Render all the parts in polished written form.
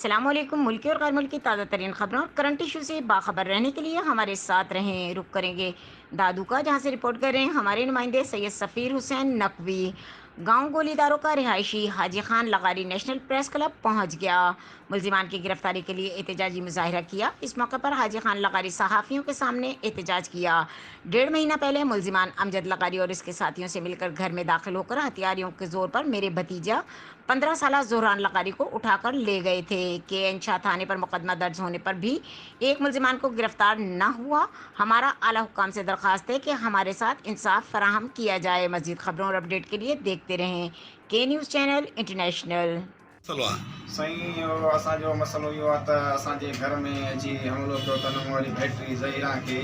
अस्सलामुअलैकुम। मुल्की और गैर मुल्की ताज़ा तरीन खबरों और करंट इशू से बाखबर रहने के लिए हमारे साथ रहें। रुक करेंगे दादू का, जहां से रिपोर्ट कर रहे हैं हमारे नुमाइंदे सैयद सफ़ीर हुसैन नकवी। गांव गोलीदारों का रिहायशी हाजी खान लगारी नेशनल प्रेस क्लब पहुंच गया। मुलजिमान की गिरफ्तारी के लिए एहतजाजी मुजाहरा किया। इस मौके पर हाजी खान लगारी सहाफ़ियों के सामने एहतजाज किया। 1.5 महीना पहले मुलजिमान अमजद लगारी और इसके साथियों से मिलकर घर में दाखिल होकर हथियारियों के जोर पर मेरे भतीजा 15 साला जोहरान लगारी को उठाकर ले गए थे। के शाह थाने पर मुकदमा दर्ज होने पर भी एक मुलजिमान को गिरफ्तार न हुआ। हमारा आला हुक्काम से दरख्वास्त है कि हमारे साथ इंसाफ फराहम किया जाए। मज़ीद खबरों और अपडेट के लिए देखते रहें के न्यूज़ चैनल इंटरनेशनल। सलवा साईं इहो असांजो मसइलो इहो आहे त असांजे घर में अची हमिलो कयो अथनि मूं वारी बैटरी ज़हीरा खे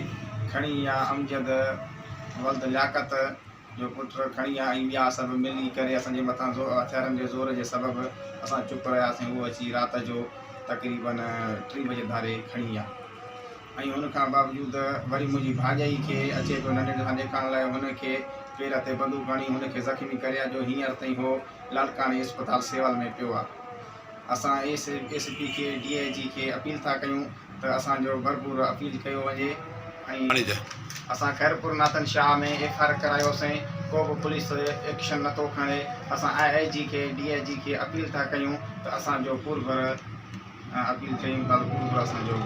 खणी आहे अमजद वल्द लियाकत जो पुटु खणी आहे ऐं ॿिया सभु मिली करे असांजे मथां हथियारनि जे ज़ोर जे सबबु असां चुप रहियासीं। उहो अची राति जो तक़रीबन 3 बजे धारे खणी आहे ऐं हुन खां बावजूदु वरी मुंहिंजी भाॼाई खे अचे पियो नंढे सां ॾेखारण लाइ। हुनखे पेर ते बंदूक हणी हुनखे ज़ख़्मी करे आहे जो हींअर ताईं उहो लालकानी इस्पताल सेवल में पियो आहे। असां एस पी खे DIG खे अपील था कयूं त असांजो भरपूर अपील कयो वञे ऐं असां खैरपुर नातन शाह में FIR करायोसीं, को बि पुलिस एक्शन नथो खणे। असां IG खे DIG खे अपील था कयूं त असांजो पुरभर अपील कयूं था, पुरभर असांजो